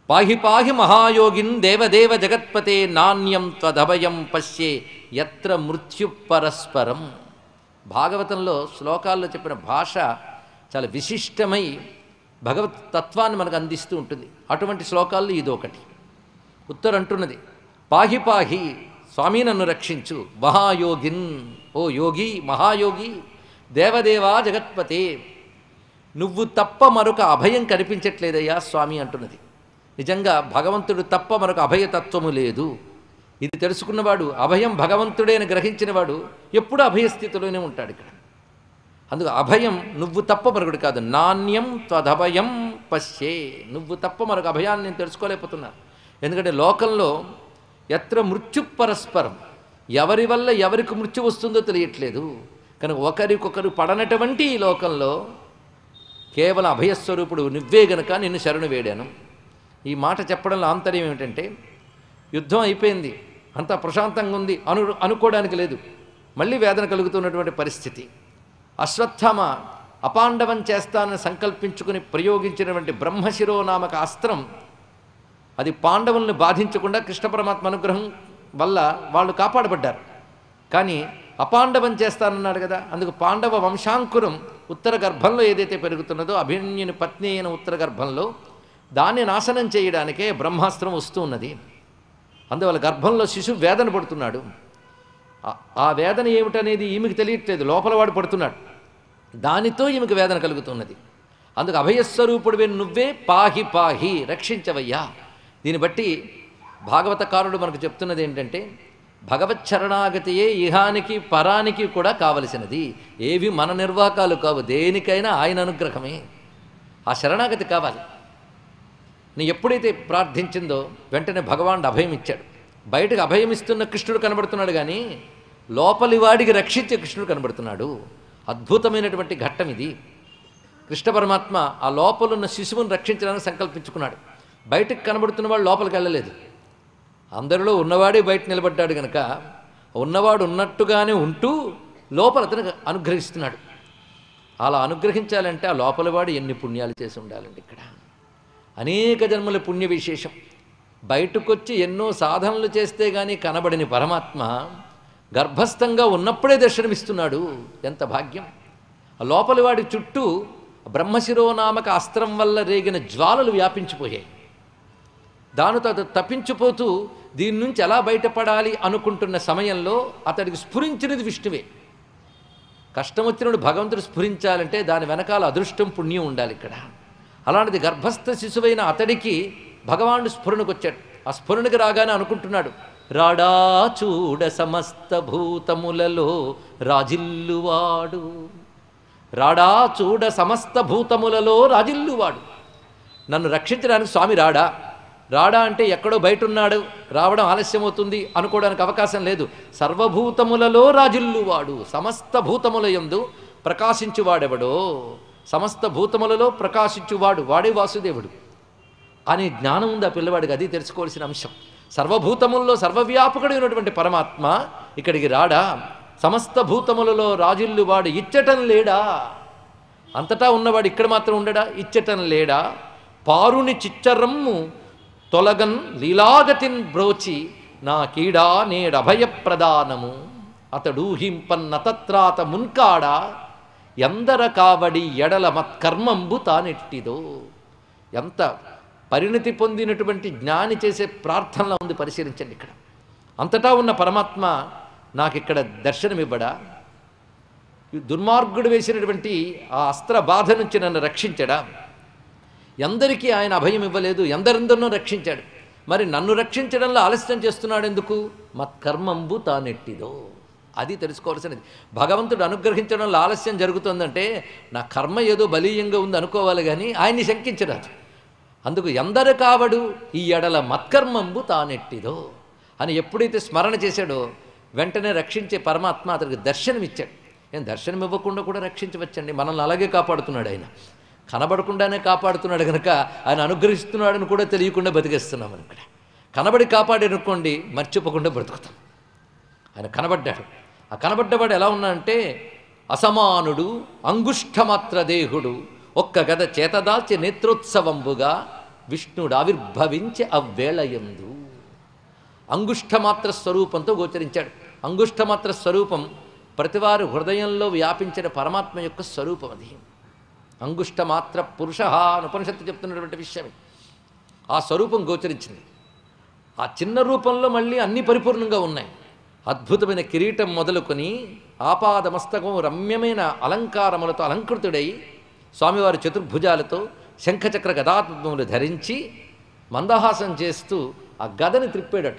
పాహి పాహి మహాయోగిన్ దేవదేవ జగత్పతే నాణ్యం త్వదభయం పశ్యే యత్ర మృత్యు పరస్పరం. భాగవతంలో శ్లోకాల్లో చెప్పిన భాష చాలా విశిష్టమై భగవత్ తత్వాన్ని మనకు అందిస్తూ ఉంటుంది. అటువంటి శ్లోకాల్లో ఇదొకటి. ఉత్తరంటున్నది, పాహి పాహి స్వామి నన్ను రక్షించు, మహాయోగిన్ ఓ యోగి మహాయోగి, దేవదేవా జగత్పతే నువ్వు తప్ప మరొక అభయం కనిపించట్లేదయ్యా స్వామి అంటున్నది. నిజంగా భగవంతుడు తప్ప మరొక అభయతత్వము లేదు. ఇది తెలుసుకున్నవాడు, అభయం భగవంతుడే అని గ్రహించినవాడు ఎప్పుడూ అభయస్థితిలోనే ఉంటాడు. ఇక్కడ అందుకు అభయం నువ్వు తప్ప మరొకటి కాదు. నాణ్యం త్వదభయం పశ్యే, నువ్వు తప్ప మరొక అభయాన్ని నేను తెలుసుకోలేకపోతున్నాను. ఎందుకంటే లోకంలో ఎత్ర మృత్యు పరస్పరం, ఎవరి వల్ల ఎవరికి మృత్యు వస్తుందో తెలియట్లేదు. కనుక ఒకరికొకరు పడనటువంటి ఈ లోకంలో కేవలం అభయస్వరూపుడు నువ్వే గనక నిన్ను శరణు వేడాను. ఈ మాట చెప్పడంలో ఆంతర్యం ఏమిటంటే, యుద్ధం అయిపోయింది, అంతా ప్రశాంతంగా ఉంది అనుకోవడానికి లేదు. మళ్ళీ వేదన కలుగుతున్నటువంటి పరిస్థితి. అశ్వత్థామ అపాండవం చేస్తానని సంకల్పించుకుని ప్రయోగించినటువంటి బ్రహ్మశిరోనామక అస్త్రం అది పాండవుల్ని బాధించకుండా కృష్ణ పరమాత్మ అనుగ్రహం వల్ల వాళ్ళు కాపాడబడ్డారు. కానీ అపాండవం చేస్తానన్నాడు కదా, అందుకు పాండవ వంశాంకురం ఉత్తర గర్భంలో ఏదైతే పెరుగుతున్నదో అభిమన్యుని పత్ని అయిన ఉత్తర గర్భంలో దాన్ని నాశనం చేయడానికే బ్రహ్మాస్త్రం వస్తూ ఉన్నది. అందువల్ల గర్భంలో శిశువు వేదన పడుతున్నాడు. ఆ వేదన ఏమిటనేది ఈమెకు తెలియట్లేదు, లోపల వాడు పడుతున్నాడు. దానితో ఈమెకు వేదన కలుగుతున్నది. అందుకు అభయస్వరూపుడు నువ్వే పాహి పాహి రక్షించవయ్యా. దీన్ని బట్టి భాగవతకారుడు మనకు చెప్తున్నది ఏంటంటే, భగవచ్చరణాగతియే ఇహానికి పరానికి కూడా కావలసినది. ఏవి మన నిర్వాకాలు కావు, దేనికైనా ఆయన అనుగ్రహమే. ఆ శరణాగతి కావాలి. నీ ఎప్పుడైతే ప్రార్థించిందో వెంటనే భగవానుడు అభయం ఇచ్చాడు. బయటకు అభయం ఇస్తున్న కృష్ణుడు కనబడుతున్నాడు, కానీ లోపలి వాడికి రక్షించే కృష్ణుడు కనబడుతున్నాడు. అద్భుతమైనటువంటి ఘట్టం ఇది. కృష్ణ పరమాత్మ ఆ లోపలున్న శిశువును రక్షించడానికి సంకల్పించుకున్నాడు. బయటకు కనబడుతున్న వాడు లోపలికి వెళ్ళలేదు. అందరిలో ఉన్నవాడే బయట నిలబడ్డాడు కనుక ఉన్నవాడు ఉన్నట్టుగానే ఉంటూ లోపల అతను అనుగ్రహిస్తున్నాడు. అలా అనుగ్రహించాలంటే ఆ లోపలివాడు ఎన్ని పుణ్యాలు చేసి ఉండాలండి. ఇక్కడ అనేక జన్మల పుణ్య విశేషం. బయటకొచ్చి ఎన్నో సాధనలు చేస్తే కానీ కనబడిని పరమాత్మ గర్భస్థంగా ఉన్నప్పుడే దర్శనమిస్తున్నాడు. ఎంత భాగ్యం! ఆ లోపలివాడి చుట్టూ బ్రహ్మశిరోనామక అస్త్రం వల్ల రేగిన జ్వాలలు వ్యాపించిపోయాయి. దానితో అతడు తప్పించిపోతూ దీని నుంచి ఎలా బయటపడాలి అనుకుంటున్న సమయంలో అతడికి స్ఫురించినది విష్ణువే. కష్టం వచ్చినప్పుడు భగవంతుడు స్ఫురించాలంటే దాని వెనకాల అదృష్టం పుణ్యం ఉండాలి. ఇక్కడ అలాంటిది గర్భస్థ శిశువైన అతడికి భగవానుడు స్ఫురణకు వచ్చాడు. ఆ స్ఫురణకు రాగానే అనుకుంటున్నాడు, రాడా చూడ సమస్త భూతములలో రాజిల్లువాడు, రాడా చూడ సమస్త భూతములలో రాజిల్లువాడు. నన్ను రక్షించడానికి స్వామి రాడా. రాడా అంటే ఎక్కడో బయట ఉన్నాడు, రావడం ఆలస్యమవుతుంది అనుకోవడానికి అవకాశం లేదు. సర్వభూతములలో రాజిల్లువాడు, సమస్త భూతముల యందు ప్రకాశించువాడెవడో, సమస్త భూతములలో ప్రకాశించువాడు వాడే వాసుదేవుడు అనే జ్ఞానం ఉంది ఆ పిల్లవాడికి. అది తెలుసుకోవాల్సిన అంశం. సర్వభూతముల్లో సర్వవ్యాపకుడైనటువంటి పరమాత్మ ఇక్కడికి రాడా, సమస్త భూతములలో రాజిల్లువాడు ఇచ్చటం లేడా, అంతటా ఉన్నవాడు ఇక్కడ మాత్రం ఉండడా, ఇచ్చటం లేడా, పారుని చిచ్చరమ్ము తొలగన్ లీలాగతిన్ బ్రోచి నా కీడా నేడభయప్రదానము అతడూహింపన్నతత్రాత మున్కాడా ఎందర కావడి ఎడల మత్కర్మంబు తానెట్టిదో. ఎంత పరిణతి పొందినటువంటి జ్ఞాని చేసే ప్రార్థనలో ఉంది, పరిశీలించండి. ఇక్కడ అంతటా ఉన్న పరమాత్మ నాకిక్కడ దర్శనమివ్వడా, దుర్మార్గుడు వేసినటువంటి ఆ అస్త్ర బాధ నుంచి నన్ను రక్షించడా. ఎందరికీ ఆయన అభయం ఇవ్వలేదు, ఎందరెందరినో రక్షించాడు. మరి నన్ను రక్షించడంలో ఆలస్యం చేస్తున్నాడు ఎందుకు? మత్కర్మంబు తానెట్టిదో. అది తెలుసుకోవాల్సినది. భగవంతుడు అనుగ్రహించడంలో ఆలస్యం జరుగుతుందంటే నా కర్మ ఏదో బలీయంగా ఉంది అనుకోవాలి, కానీ ఆయన్ని శంకించరాదు. అందుకు ఎందరు కావడు ఈ ఎడల మత్కర్మంబు తానెట్టిదో అని ఎప్పుడైతే స్మరణ చేశాడో వెంటనే రక్షించే పరమాత్మ అతనికి దర్శనమిచ్చాడు. ఏం దర్శనం ఇవ్వకుండా కూడా రక్షించవచ్చండి. మనల్ని అలాగే కాపాడుతున్నాడు ఆయన. కనబడకుండానే కాపాడుతున్నాడు కనుక ఆయన అనుగ్రహిస్తున్నాడని కూడా తెలియకుండా బతికేస్తున్నాం. మనం ఇక్కడ కనబడి కాపాడనుకోండి, మర్చిపోకుండా బ్రతుకుతాం. ఆయన కనబడ్డాడు. ఆ కనబడ్డవాడు ఎలా ఉన్నాడంటే అసమానుడు, అంగుష్ఠమాత్ర దేహుడు, ఒక్క గద చేతదాల్చి నేత్రోత్సవంబుగా విష్ణుడు ఆవిర్భవించి అవ్వేళయందు అంగుష్ఠమాత్ర స్వరూపంతో గోచరించాడు. అంగుష్ఠమాత్ర స్వరూపం ప్రతివారు హృదయంలో వ్యాపించిన పరమాత్మ యొక్క స్వరూపం అది. అంగుష్ఠమాత్ర పురుష అని ఉపనిషత్తు చెప్తున్నటువంటి విషయమే. ఆ స్వరూపం గోచరించింది. ఆ చిన్న రూపంలో మళ్ళీ అన్ని పరిపూర్ణంగా ఉన్నాయి. అద్భుతమైన కిరీటం మొదలుకొని ఆపాదమస్తకం రమ్యమైన అలంకారములతో అలంకృతుడై స్వామివారి చతుర్భుజాలతో శంఖచక్ర గదాపద్మములు ధరించి మందహాసం చేస్తూ ఆ గదని త్రిప్పాడట.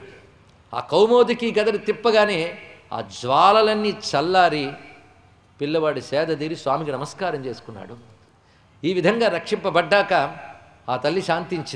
ఆ కౌమోదికి గదని తిప్పగానే ఆ జ్వాలలన్నీ చల్లారి పిల్లవాడి సేద తీరి స్వామికి నమస్కారం చేసుకున్నాడు. ఈ విధంగా రక్షింపబడ్డాక ఆ తల్లి శాంతించింది.